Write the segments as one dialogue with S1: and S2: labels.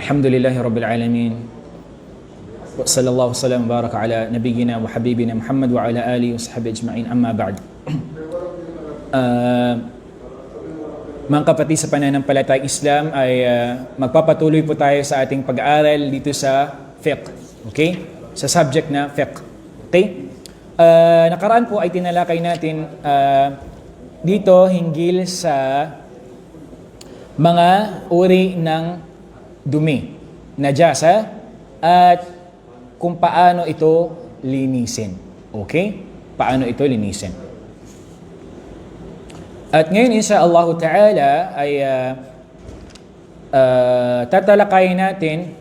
S1: Alhamdulillahi Rabbil Alamin. Wa sallallahu wasallam wa baraka ala nabiyyina wa habibina Muhammad wa ala alihi wa sahbihi ajma'in. Amma ba'd. Mga kapatid sa pananampalatayang Islam ay magpapatuloy po tayo sa ating pag-aaral dito sa fiqh. Okay? Sa subject na fiqh. Okay? Nakaraan po ay tinalakay natin dito hinggil sa mga uri ng dumi, najasa, at kung paano ito linisin. Okay? Paano ito linisin. At ngayon, insyaAllah ta'ala, ay tatalakayin natin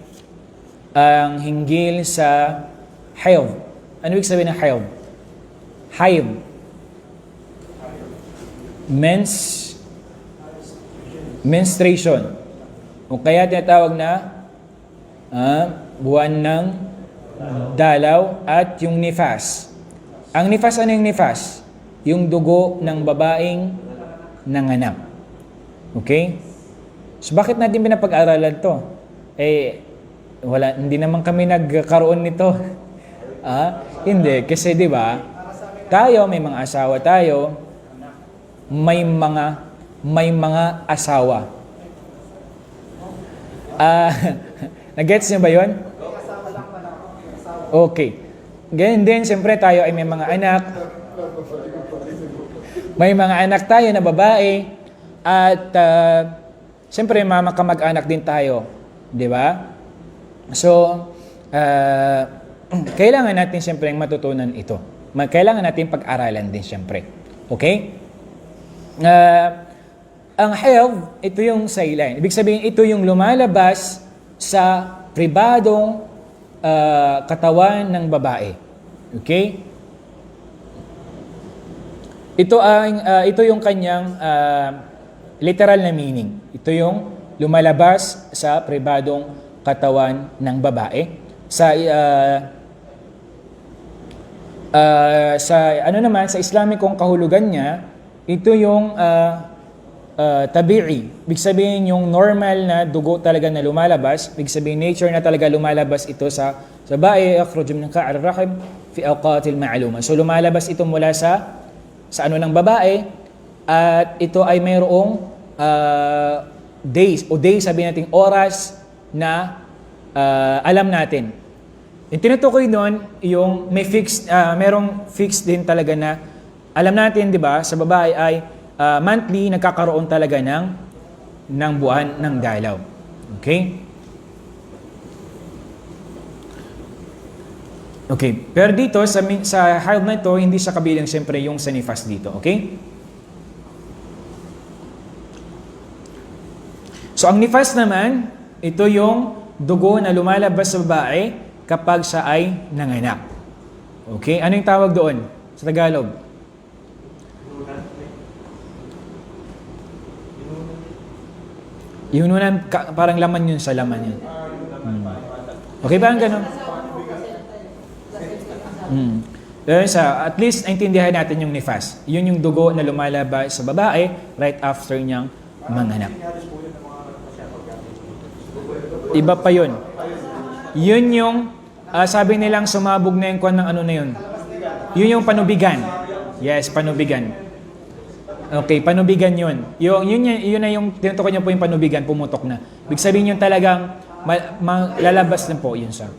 S1: ang hinggil sa hayd. Ano ibig sabihin ng hayd? Hayd. Menstruation. O kaya tinatawag na buwan ng dalaw at yung nifas. Ang nifas, ano yung nifas? Yung dugo ng babaeng nanganak. Okay? So bakit natin pinapag-aralan to? Hindi naman kami nagkaroon nito. Hindi. Kasi di ba tayo, may mga asawa tayo, may mga asawa. Nag-gets niyo ba yun? Okay. Ganyan din, siyempre tayo ay may mga anak. May mga anak tayo na babae. At siyempre kamag-anak din tayo. Di ba? So, kailangan natin siyempre matutunan ito. Kailangan natin pag-aralan din siyempre. Okay? Ang hayd, ito yung sideline. Ibig sabihin, ito yung lumalabas sa pribadong katawan ng babae. Okay? Ito yung kanyang literal na meaning. Ito yung lumalabas sa pribadong katawan ng babae. Sa sa Islamikong kahulugan niya, ito yung tabi'i. Ibig sabihin yung normal na dugo talaga na lumalabas. Ibig sabihin nature na talaga lumalabas ito sa babae. Yakhruju min ka'ar rahim fi awqatil ma'luma. So lumalabas ito mula sa ng babae. At ito ay mayroong days sabihin natin oras na alam natin. Yung tinutukoy doon, yung may merong fixed din talaga na alam natin, di ba, sa babae ay monthly nagkakaroon talaga ng buwan ng dalaw. Okay? Okay. Pero dito, sa hayd na ito, hindi siya kabilang siyempre yung sa nifas dito. Okay? So, ang nifas naman, ito yung dugo na lumalabas sa babae kapag siya ay nanganak. Okay? Ano yung tawag doon sa Tagalog? Yun parang laman yun sa laman yun. Okay ba ang ganun? At least, naintindihan natin yung nifas. Yun yung dugo na lumalabas sa babae right after niyang manganak. Iba pa yun. Yun yung, sabi nilang sumabog na yung kwan ng ano na yun. Yun yung panubigan. Yes, panubigan. Okay, panubigan yun. Yun na yung tinutukoy niyo po yung panubigan, pumutok na. Ibig sabihin yun talagang lalabas na po yun siya.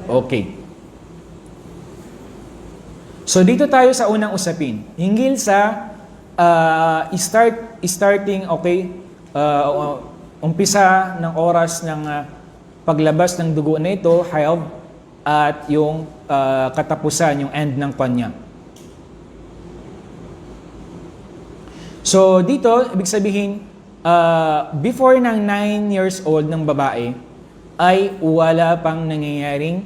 S1: Okay. So dito tayo sa unang usapin. Hinggil sa starting, okay, umpisa ng oras ng paglabas ng dugo na ito, hayd, at yung katapusan, yung end ng kanya. So dito, ibig sabihin, before ng 9 years old ng babae, ay wala pang nangyayaring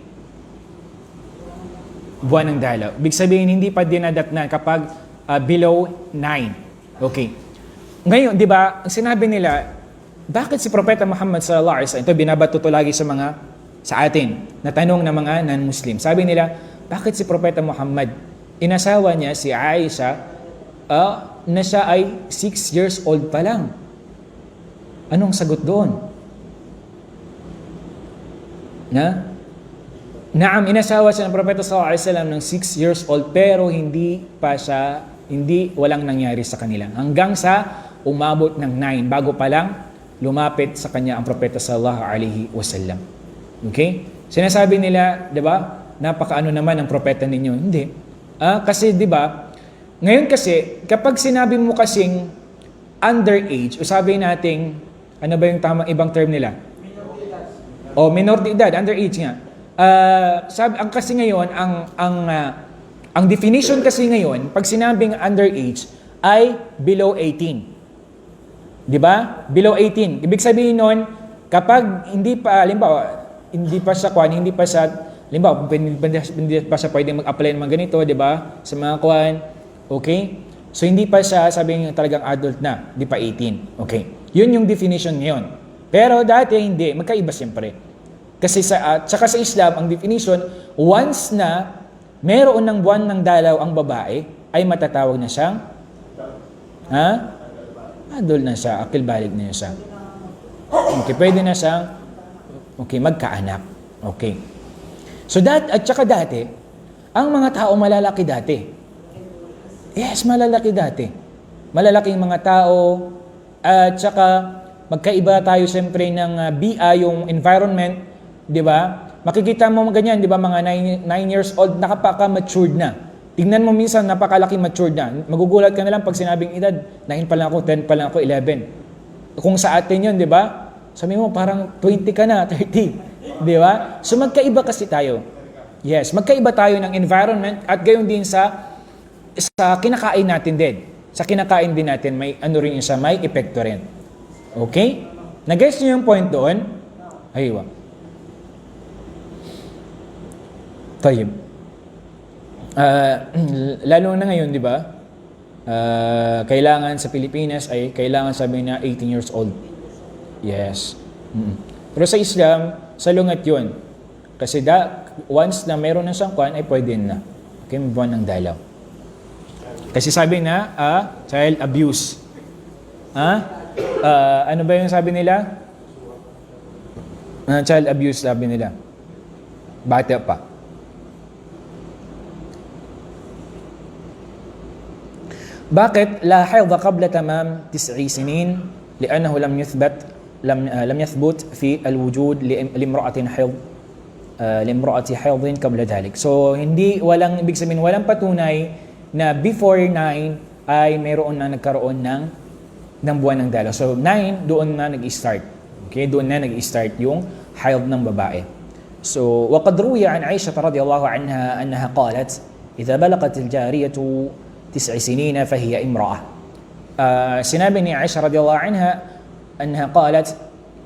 S1: buwan ng dalaw. Ibig sabihin, hindi pa dinadatnan kapag below 9. Okay. Ngayon, di ba, ang sinabi nila, bakit si Propeta Muhammad sallallahu alaihi wasallam, ito binabato to lagi sa atin, na tanong ng mga non-Muslim. Sabi nila, bakit si Propeta Muhammad, inasawa niya si Aisha na siya ay 6 years old pa lang. Anong sagot doon? Naam, inasawa siya ng Propeta sallallahu alaihi wasallam ng 6 years old pero walang nangyari sa kanila. Hanggang sa umabot ng 9 bago pa lang lumapit sa kanya ang Propeta sallallahu alaihi wasallam. Okay? Sinasabi nila, 'di ba? Napakaano naman ang propeta ninyo. Hindi. Kasi 'di ba? Ngayon kasi kapag sinabi mo kasing underage, o sabi nating ano ba yung tamang ibang term nila? Minor de edad, underage nga. Ang kasi ngayon ang definition kasi ngayon pag sinabing underage ay below 18. 'Di ba? Below 18. Ibig sabihin nun kapag hindi pa hindi pa siya pwedeng mag-apply ng mga ganito, 'di ba? Sa mga kwan. Okay? So hindi pa siya sabing talagang adult na, hindi pa 18. Okay. 'Yun yung definition ngayon. Pero dati hindi, magkaiba siyempre. Kasi tsaka sa Islam, ang definition, once na meron ng buwan ng dalaw ang babae, ay matatawag na siyang adult na siya, akil balig na siya. Okay, pwede na siyang magkaanak. Okay. So tsaka dati, ang mga tao malalaki dati. Yes, malalaki dati. Malalaking mga tao, at tsaka magkaiba tayo siyempre ng yung environment, di ba? Makikita mo ganyan, di ba, mga 9 years old, nakapaka-matured na. Tingnan mo minsan, napakalaki matured na. Magugulat ka na lang pag sinabing edad, 9 pa lang ako, 10 pa lang ako, 11. Kung sa atin yun, di ba? Sabi mo, parang 20 ka na, 30. Di ba? So magkaiba kasi tayo. Yes, magkaiba tayo ng environment at gayon din sa kinakain natin din. Sa kinakain din natin, may ano rin siya, may epekto rin. Okay? Nag-guess niyo yung point doon? Aywa. Tayo. Lalo na ngayon, di ba? Kailangan sa Pilipinas ay kailangan sabihin na 18 years old. Yes. Pero sa Islam, salungat yun. Kasi once na meron ng sangkwan, ay pwede na. Okay, may buwan ng dalaw. Kasi sabi na, child abuse. Ano ba yung sabi nila? Child abuse sabi nila. Bata pa. Bakit la haidha qabla tamam 9 sinin li'annahu lam yathbut fi al-wujud limra'atin haidhin qabla dhalik. So walang ibig sabihin walang patunay na before 9 ay mayroon na nagkaroon ng buwan ng dalaw. So 9 doon na nag-start. Okay, doon na nag-start yung haid ng babae. So waqad ruwiya an Aisha radhiyallahu anha annaha qalat idha balaghat al-jariyatu 9 sinina fahiya imra'ah. Sinabi ni Aisha radhiyallahu anha qalat,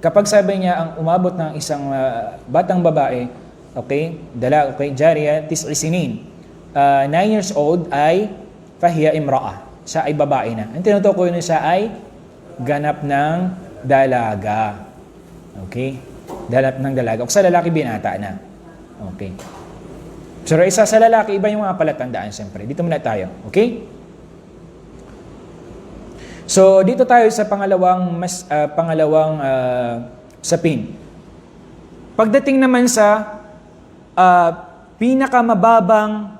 S1: kapag sabi niya ang umabot ng isang batang babae, jariya 9 sinin, 9 years old ay fahiya imra'ah. Siya ay babae na. Ang tinutukoy niya siya ay ganap ng dalaga. Okay? Ganap ng dalaga. O sa lalaki binata na. Okay. Pero isa sa lalaki, iba yung mga palatandaan siyempre. Dito muna tayo. Okay? So, dito tayo sa pangalawang sapin. Pagdating naman sa pinakamababang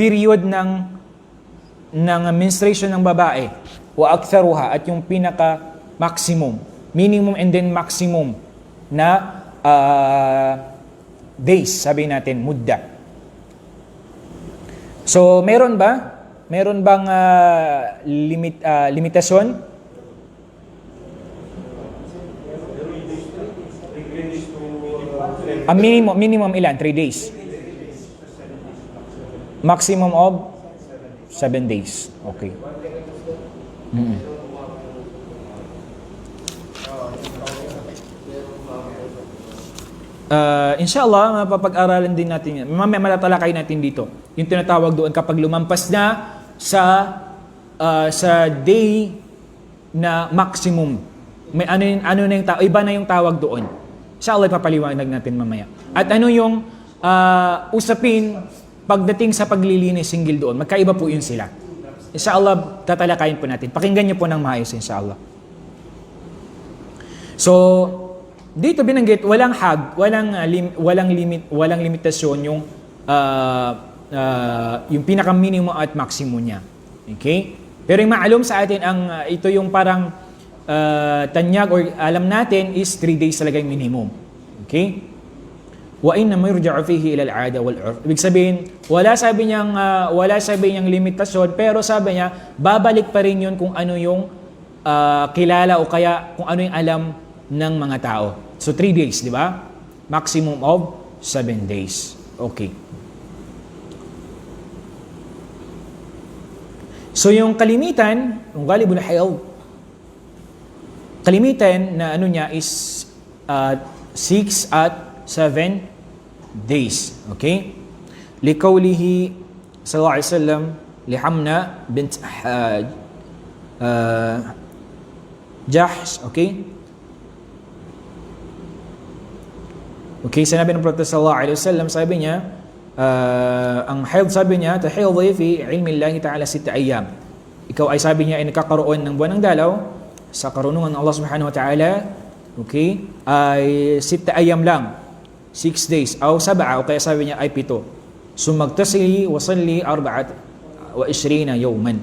S1: period ng menstruation ng babae, wa aktharuha, at yung pinaka-maximum, minimum and then maximum na days, sabi natin, mudda. So, meron bang limitasyon? Minimum ilan? 3 days. Maximum of 7 days. Okay. Inshallah, mapapag-aralan din natin yan. Mamaya matatalakay natin dito. Yung tinatawag doon kapag lumampas na sa day na maximum. May ano na yung iba na yung tawag doon. Inshallah, ipapaliwanag natin mamaya. At ano yung usapin pagdating sa paglilinis single doon. Magkaiba po yun sila. Inshallah, tatalakayin po natin. Pakinggan niyo po ng maayos, inshallah. So, dito binanggit walang walang limitasyon yung pinaka minimum at maximum niya. Okay? Pero yung maalum sa atin ito yung parang tanyag or alam natin is 3 days talaga yung minimum. Okay? Wa inna ma yurja'u fihi ila al-'ada wal-'urf. Ibig sabihin, wala sabi niyang limitasyon, pero sabi niya babalik pa rin 'yun kung ano yung kilala o kaya kung ano yung alam ng mga tao. So 3 days, di ba? Maximum of 7 days. Okay. So yung kalimitan, yung ghalibul hayd, kalimitan na ano niya is 6 at 7 days. Okay? Liqawlihi sallallahu alaihi wasallam li Hamna bint Jahsh, okay? Okay, sinabi ng Prophet sallallahu alaihi wasallam, sabi niya, ang hayd, sabi niya, tahidhi fi ilmi Allah ta'ala 6 ayyam. Ikaw ay, sabi niya, ay nakakaroon ng buwan ng dalaw sa karunungan ng Allah subhanahu wa ta'ala, okay, ay 6 ayyam lang, 6 days, o 7, o kaya sabi niya ay 7. So magtasili wa salli 24 yawman.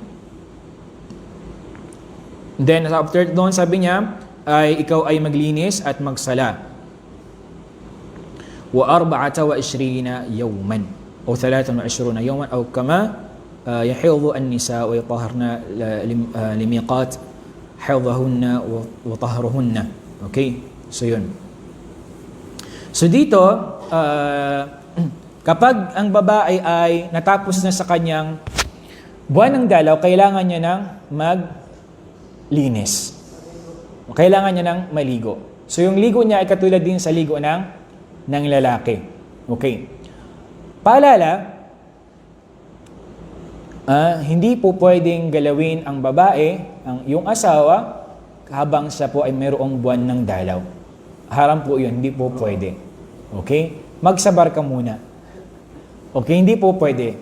S1: Then after doon, sabi niya, ay ikaw ay maglinis at magsala. Wa 24 yawman o 23 yawman o kama yahidhu an-nisa wa yatahharna limiqat haydahunna wa tahruhunna. Okay? So yun. So dito, kapag ang babae ay natapos na sa kanyang buwan ng dalaw, kailangan niya ng maglinis. Kailangan niya ng maligo. So yung ligo niya ay katulad din sa ligo ng lalaki. Okay. Paalala, hindi po pwedeng galawin ang babae, yung asawa, habang siya po ay mayroong buwan ng dalaw. Haram po yun, hindi po pwede. Okay? Magsabar ka muna. Okay, hindi po pwede.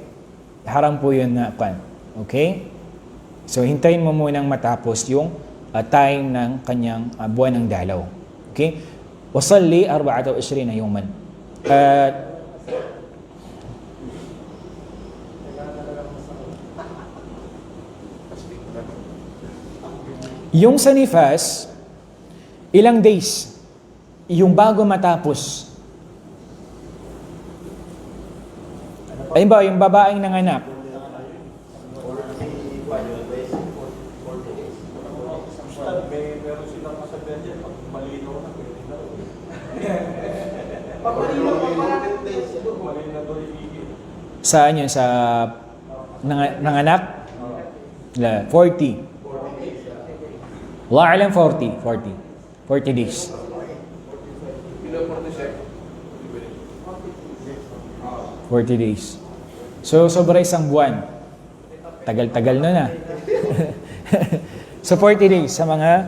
S1: Haram po yun na pan. Okay? So, hintayin mo munang matapos yung time ng kanyang buwan ng dalaw. Okay? Wasalli 24 yawman. Yung sa nifas, ilang days yung bago matapos. Ayun ba, yung babaeng nanganak? Saan yun? Sa nanganak? 40. Allah alam, 40 days. 40 days. So, sobra isang buwan. Tagal-tagal na. So, 40 days sa mga